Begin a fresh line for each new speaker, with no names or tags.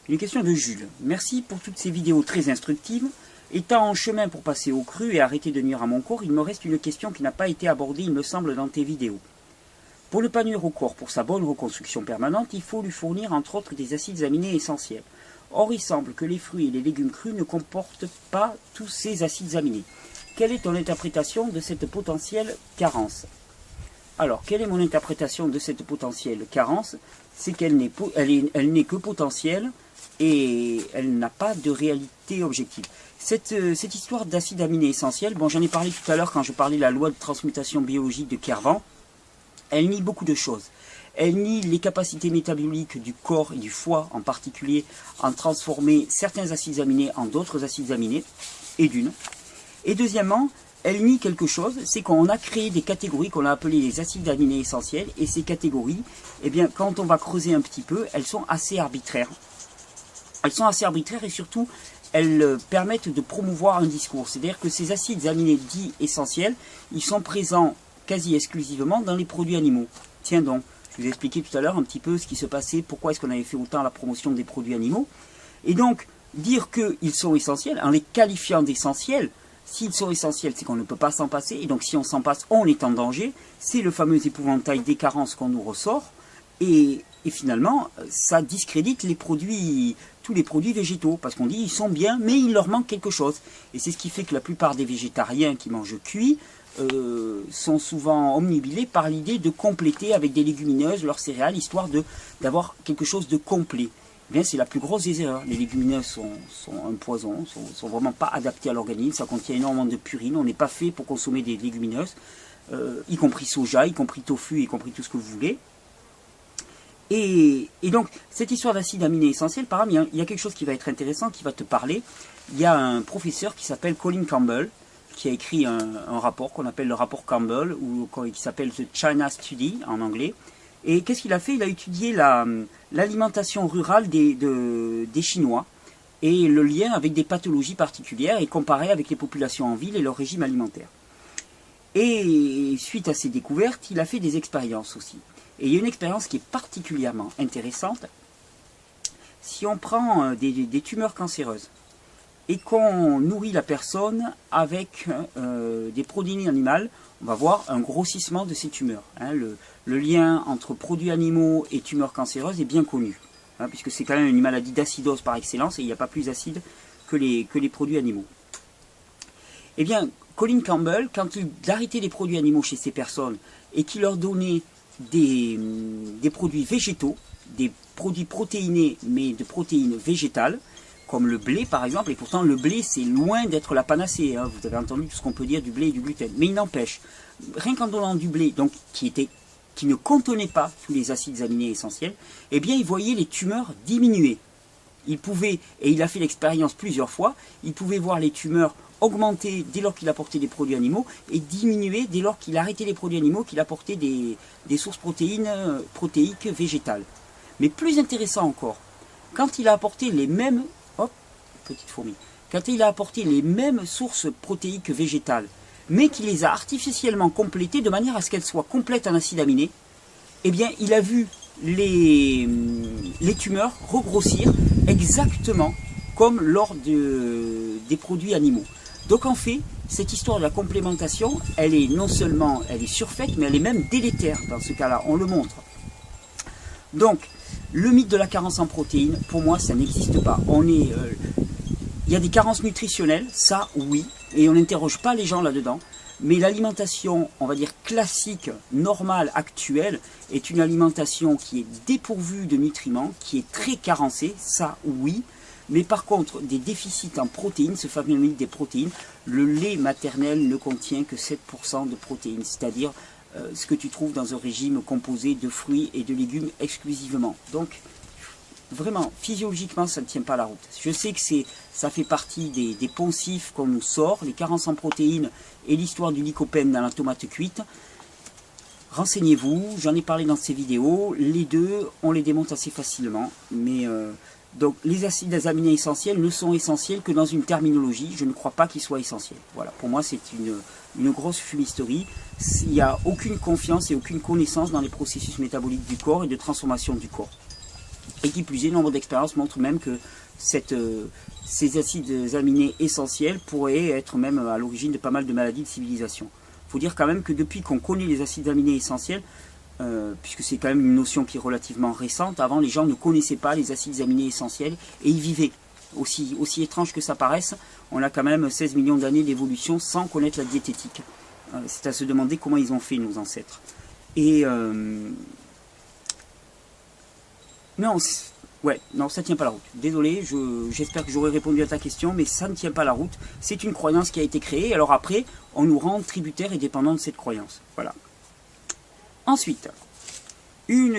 Une question de Jules. Merci pour toutes ces vidéos très instructives. Étant en chemin pour passer au cru et arrêter de nuire à mon corps, il me reste une question qui n'a pas été abordée, il me semble, dans tes vidéos. Pour ne pas nuire au corps pour sa bonne reconstruction permanente, il faut lui fournir entre autres des acides aminés essentiels. Or, il semble que les fruits et les légumes crus ne comportent pas tous ces acides aminés. Quelle est ton interprétation de cette potentielle carence? Alors, quelle est mon interprétation de cette potentielle carence? C'est qu'elle n'est que potentielle et elle n'a pas de réalité objective. Cette histoire d'acides aminés essentiels, bon, j'en ai parlé tout à l'heure quand je parlais de la loi de transmutation biologique de Kervan, elle nie beaucoup de choses. Elle nie les capacités métaboliques du corps et du foie en particulier en transformer certains acides aminés en d'autres acides aminés, et d'une. Et deuxièmement, elle nie quelque chose, c'est qu'on a créé des catégories qu'on a appelées les acides aminés essentiels, et ces catégories, eh bien, quand on va creuser un petit peu, elles sont assez arbitraires. Elles sont assez arbitraires et surtout, elles permettent de promouvoir un discours. C'est-à-dire que ces acides aminés dits essentiels, ils sont présents quasi exclusivement dans les produits animaux. Tiens donc, je vous ai expliqué tout à l'heure un petit peu ce qui se passait, pourquoi est-ce qu'on avait fait autant la promotion des produits animaux. Et donc, dire qu'ils sont essentiels, en les qualifiant d'essentiels, s'ils sont essentiels, c'est qu'on ne peut pas s'en passer, et donc si on s'en passe, on est en danger. C'est le fameux épouvantail des carences qu'on nous ressort, et finalement, ça discrédite les produits, tous les produits végétaux, parce qu'on dit ils sont bien, mais il leur manque quelque chose. Et c'est ce qui fait que la plupart des végétariens qui mangent cuit sont souvent omnubilés par l'idée de compléter avec des légumineuses leurs céréales, histoire d'avoir quelque chose de complet. Eh bien, c'est la plus grosse des erreurs. Les légumineuses sont un poison, sont vraiment pas adaptées à l'organisme, ça contient énormément de purine, on n'est pas fait pour consommer des légumineuses, y compris soja, y compris tofu, y compris tout ce que vous voulez. Et donc, cette histoire d'acides aminés essentiels, par exemple, il y a quelque chose qui va être intéressant, qui va te parler. Il y a un professeur qui s'appelle Colin Campbell, qui a écrit un rapport qu'on appelle le rapport Campbell, ou qui s'appelle The China Study en anglais. Et qu'est-ce qu'il a fait? Il a étudié l'alimentation rurale des Chinois et le lien avec des pathologies particulières et comparé avec les populations en ville et leur régime alimentaire. Et suite à ces découvertes, il a fait des expériences aussi. Et il y a une expérience qui est particulièrement intéressante. Si on prend des tumeurs cancéreuses et qu'on nourrit la personne avec des protéines animales, on va voir un grossissement de ces tumeurs. Hein. Le lien entre produits animaux et tumeurs cancéreuses est bien connu, hein, puisque c'est quand même une maladie d'acidose par excellence, et il n'y a pas plus acide que les produits animaux. Eh bien, Colin Campbell, quand il arrêtait les produits animaux chez ces personnes, et qu'il leur donnait des produits végétaux, des produits protéinés, mais de protéines végétales, comme le blé par exemple, et pourtant le blé c'est loin d'être la panacée, hein. Vous avez entendu tout ce qu'on peut dire du blé et du gluten, mais il n'empêche, rien qu'en donnant du blé, donc qui ne contenait pas tous les acides aminés essentiels, eh bien il voyait les tumeurs diminuer. Il pouvait, et il a fait l'expérience plusieurs fois, il pouvait voir les tumeurs augmenter dès lors qu'il apportait des produits animaux, et diminuer dès lors qu'il arrêtait les produits animaux, qu'il apportait des sources protéiques végétales. Mais plus intéressant encore, quand il a apporté les mêmes petite fourmi. Quand il a apporté les mêmes sources protéiques végétales, mais qu'il les a artificiellement complétées de manière à ce qu'elles soient complètes en acides aminés, eh bien, il a vu les tumeurs regrossir exactement comme lors des produits animaux. Donc, en fait, cette histoire de la complémentation, elle est non seulement surfaite, mais elle est même délétère dans ce cas-là. On le montre. Donc, le mythe de la carence en protéines, pour moi, ça n'existe pas. Il y a des carences nutritionnelles, ça oui, et on n'interroge pas les gens là-dedans, mais l'alimentation, on va dire classique, normale, actuelle, est une alimentation qui est dépourvue de nutriments, qui est très carencée, ça oui, mais par contre, des déficits en protéines, ce fameux mythe des protéines, le lait maternel ne contient que 7% de protéines, c'est-à-dire ce que tu trouves dans un régime composé de fruits et de légumes exclusivement. Donc, vraiment, physiologiquement, ça ne tient pas la route. Je sais que ça fait partie des poncifs qu'on nous sort, les carences en protéines et l'histoire du lycopène dans la tomate cuite. Renseignez-vous, j'en ai parlé dans ces vidéos, les deux, on les démonte assez facilement. Mais donc, les acides aminés essentiels ne sont essentiels que dans une terminologie, je ne crois pas qu'ils soient essentiels. Voilà, pour moi, c'est une grosse fumisterie. Il n'y a aucune confiance et aucune connaissance dans les processus métaboliques du corps et de transformation du corps. Et qui plus est, nombre d'expériences montrent même que ces acides aminés essentiels pourraient être même à l'origine de pas mal de maladies de civilisation. Il faut dire quand même que depuis qu'on connaît les acides aminés essentiels, puisque c'est quand même une notion qui est relativement récente, avant les gens ne connaissaient pas les acides aminés essentiels et ils vivaient. Aussi étrange que ça paraisse, on a quand même 16 millions d'années d'évolution sans connaître la diététique. C'est à se demander comment ils ont fait, nos ancêtres. Et non, ça tient pas la route. Désolé, j'espère que j'aurai répondu à ta question, mais ça ne tient pas la route. C'est une croyance qui a été créée, alors après, on nous rend tributaires et dépendants de cette croyance. Voilà. Ensuite, une